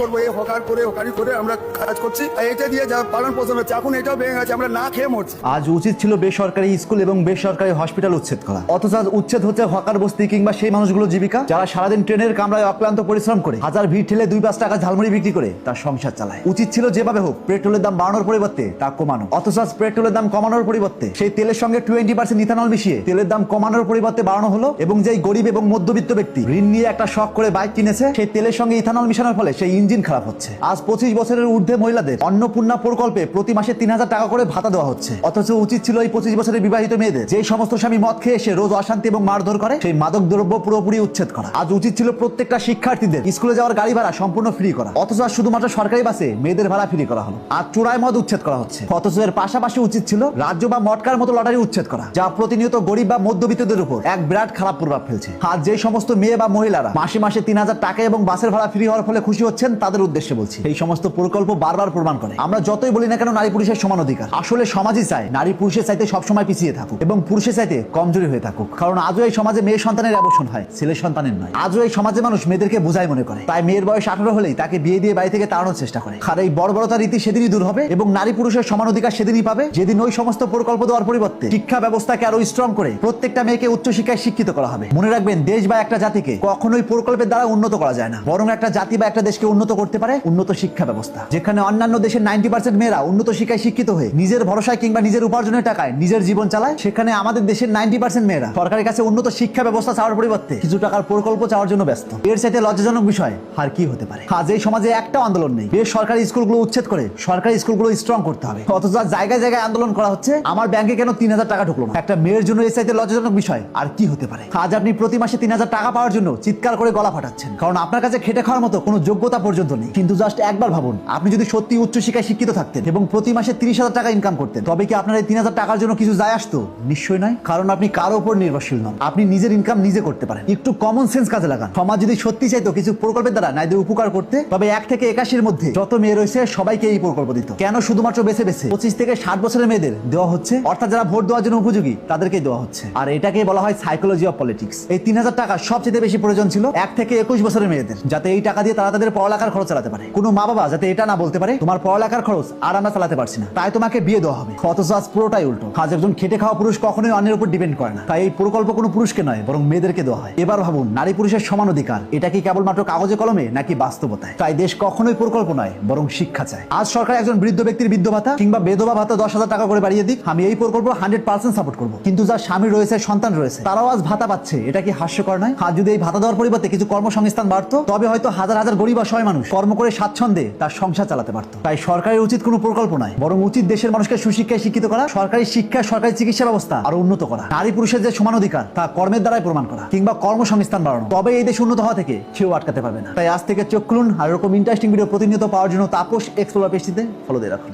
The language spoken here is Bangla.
করবো এই হকার করে হকারি করে আমরা কাজ করছি, এটা দিয়ে যা পালন পোষণ হচ্ছে এখন এটাও ভেঙে গেছে, আমরা না খেয়ে মরছি। আজ উচিত ছিল বেসরকারি স্কুল এবং বেসরকারি হসপিটাল উচ্ছেদ করা, অথচ আজ উচ্ছেদ হচ্ছে হকার বস্তি কিংবা সেই মানুষগুলো জীবিকা যারা সারাদিন ট্রেনের কামরায় অক্লান্ত পরিশ্রম করে হাজার ভিড় ঠেলে 2-5 টাকা ঝালমুড়ি বিক্রি করে তার সংসার চালায়। উচিত ছিল যেভাবে হোক পেট্রোলের দাম বাড়ানোর পরিবর্তে তা কমানো, অথচ আজ পেট্রোলের দাম কমানোর পরিবর্তে সেই তেলের সঙ্গে 20% ইথানল মিশিয়ে তেলের দাম কমানোর পরিবর্তে বাড়ানো হলো। এবং যেই গরিব এবং মধ্যবিত্ত ব্যক্তি ঋণ নিয়ে একটা শখ করে বাইক কিনেছে, সেই তেলের সঙ্গে ইথানল মিশানোর ফলে সেই ইঞ্জিন খারাপ হচ্ছে। আজ 25 বছরের ঊর্ধ্বে মহিলাদের অন্নপূর্ণা প্রকল্পে প্রতি মাসে 3000 টাকা করে ভাতা দেওয়া হচ্ছে, অথচ উচিত ছিল এই 25 বছরের বিবাহিত মেয়েদের যে সমস্ত স্বামী মদ খেয়ে এসে রোজ অশান্তি এবং মারধর করে সেই মাদক দ্রব্য পুরোপুরি উচ্ছেদ করা। আজ উচিত ছিল প্রত্যেকটা শিক্ষার্থীদের স্কুলে যাওয়ার গাড়ি ভাড়া সম্পূর্ণ ফ্রি করা, অথচ আজ শুধুমাত্র সরকারি বাসে মেয়েদের ভাড়া ফ্রি করা হলো। আজ চূড়ায় মদ উচ্ছেদ করা হচ্ছে, অথচ এর পাশাপাশি উচিত ছিল রাজ্য বা মটকার মতো লটারি উচ্ছেদ করা, যা প্রতিনিয়ত গরিব বা মধ্যবিত্তদের উপর এক বিরাট খারাপ প্রভাব ফেলছে। আজ যে সমস্ত মেয়ে বা মহিলারা মাসে মাসে 3000 টাকা এবং বাসের ভাড়া ফ্রি হওয়ার ফলে খুশি হচ্ছেন, তাদের উদ্দেশ্যে বলছি এই সমস্ত প্রকল্প বারবার প্রমাণ করে আমরা যতই বলি না কেন নারী পুরুষের সমান অধিকার, আসলে সমাজই চায় নারী পুরুষের চাইতে সবসময় পিছিয়ে থাকুক এবং পুরুষের চাইতে কমজোরি হয়ে থাকুক। কারণ আজও এই সমাজে মেয়ে সন্তানের অ্যাবর্শন হয়, ছেলে সন্তানের নয়। আজও এই সমাজে মানুষ মেয়েদেরকে বোঝাই মনে করে, তাই মেয়ের বয়স 18 হলেই তাকে বিয়ে দিয়ে বাড়ি থেকে তাড়ানোর চেষ্টা করে। আর এই বর্বরতা রীতি সেদিনই দূর হবে এবং নারী পুরুষের সমান অধিকার সেদিনই পাবে যেদিন ওই সমস্ত প্রকল্প দেওয়ার পরিবর্তে শিক্ষা ব্যবস্থাকে আরো স্ট্রং করে প্রত্যেকটা মেয়েকে উচ্চশিক্ষায় শিক্ষিত করা হবে। মনে রাখবেন, দেশ বা একটা জাতিকে কখনোই প্রকল্পের দ্বারা উন্নত করা যায় না, বরং একটা জাতি বা একটা দেশকে উন্নত করতে পারে উন্নত শিক্ষা ব্যবস্থা। যেখানে অন্যান্য দেশের 90% মেয়েরা উন্নত শিক্ষায় শিক্ষিত হয়ে নিজের ভরসায় কিংবা নিজের উপার্জনের টাকায় নিজের জীবন চালায়, সেখানে আমাদের দেশের 90% মেয়েরা সরকারের কাছে উন্নত শিক্ষা ব্যবস্থা চাওয়ার পরিবর্তে কিছু টাকার প্রকল্প চাওয়ার জন্য ব্যস্ত। এর চাইতে লজ্জাজনক বিষয় আর কি হতে পারে? আজ এই সমাজে একটা আন্দোলন নেই, বেসরকারি স্কুলগুলো উচ্ছেদ করে সরকারি স্কুলগুলো স্ট্রং করতে হবে, অথচ জায়গায় জায়গায় আন্দোলন করা হচ্ছে আমার ব্যাংকে কেন 3000 টাকা ঢুকলো না। একটা মেয়ের জন্য এর চাইতে লজ্জাজনক বিষয় আর কি হতে পারে? আজ আপনি প্রতি মাসে 3000 টাকা পাওয়ার জন্য চিৎকার করে গলা ফাটাচ্ছেন, কারণ আপনার কাছে খেটে খাওয়ার মতো কোনো যোগ্যতা পর্যন্ত নেই। কিন্তু জাস্ট একবার ভাবুন, আপনি যদি সত্যি উচ্চশিক্ষায় শিক্ষিত থাকতেন এবং প্রতি মাসে 30,000 টাকা ইনকাম করতেন, তবে কি আপনার এই 3000 টাকার জন্য কিছু যায় আসতো? নিশ্চয়ই নয়, কারণ আপনি কারো উপর নির্ভরশীল নন, আপনি নিজের ইনকাম নিজে করতে পারেন। একটু কমন সেন্স কাজে লাগান। সমাজ যদি সত্যি চাইতো কিছু প্রকল্পের দ্বারা নারীদের উপকার করতে, তবে 1 থেকে 81 মধ্যে যত মেয়ে রয়েছে সবাইকে এই প্রকল্প দিত। কেন শুধুমাত্র বেছে বেছে 25 থেকে 60 বছরের মেয়েদের দেওয়া হচ্ছে, অর্থাৎ যারা ভোট দেওয়ার জন্য উপযোগী তাদেরকে দেওয়া হচ্ছে? আর এটাকেই বলা হয় সাইকোলজি অফ পলিটিক্স। এই 3000 টাকা সবচেয়ে বেশি প্রয়োজন ছিল 1 থেকে 21 বছরের মেয়েদের, যাতে এই টাকা দিয়ে তারা তাদের পড়ালেখার খরচ চালাতে পারে। কোনো মা বাবা যাতে এটা না বলতে পারে তোমার পড়ালেখার খরচ আর আমরা চালাতে পারছি না, তাই তোমাকে বিয়ে দেওয়া হবে। অথচ আজ পুরোটাই উল্টো। আজ একজন খেটে খাওয়া পুরুষ কখনোই অন্যের উপর ডিপেন্ড করে না, তাই এই প্রকল্প কোনো পুরুষকে নয় বরং মেয়েদেরকে দেওয়া হয়। এবার ভাবুন, নারী পুরুষের সমান অধিকার এটা কি কেবলমাত্র কাগজে কলমে নাকি বাস্তবতায়? তাই দেশ কখনোই প্রকল্প নয় বরং শিক্ষা চায়। আজ সরকার একজন বৃদ্ধ ব্যক্তির বৃদ্ধ ভাতা কিংবা বেধবা ভাতা 10,000 টাকা করে বাড়িয়ে দিক, আমি এই প্রকল্প 100% সাপোর্ট করবো। কিন্তু যার স্বামী রয়েছে, সন্তান রয়েছে, তারাও আজ ভাতা পাচ্ছে, এটা কি হাস্যকর নয়? আজ যদি এই ভাতা দেওয়ার পরিবর্তে কিছু কর্মসংস্থান বাড়তো, তবে হয়তো হাজার হাজার গরিব অসহায় মানুষ কর্ম করে স্বাচ্ছন্দ্যে তার সংসার চালাতে পারতো। তাই সরকারের উচিত কোনো প্রকল্প নয় বরং উচিত দেশের মানুষকে সুশিক্ষায় শিক্ষিত করা, সরকারি শিক্ষা, সরকারি চিকিৎসা ব্যবস্থা আরো উন্নত করা, নারী পুরুষের যে সমান অধিকার তা কর্মের দ্বারাই প্রমাণ করা কিংবা কর্মসংস্থান বাড়ানো। তবে এই দেশ উন্নত হওয়া থেকে কেউ আটকাতে পারবে না। তাই আজ থেকে চোখ খুলুন আর এরকম ইন্টারেস্টিং ভিডিও প্রতিনিয়ত পাওয়ার জন্য তাপস এক্সপ্লোরার পেজটিতে ফলো দিয়ে রাখুন।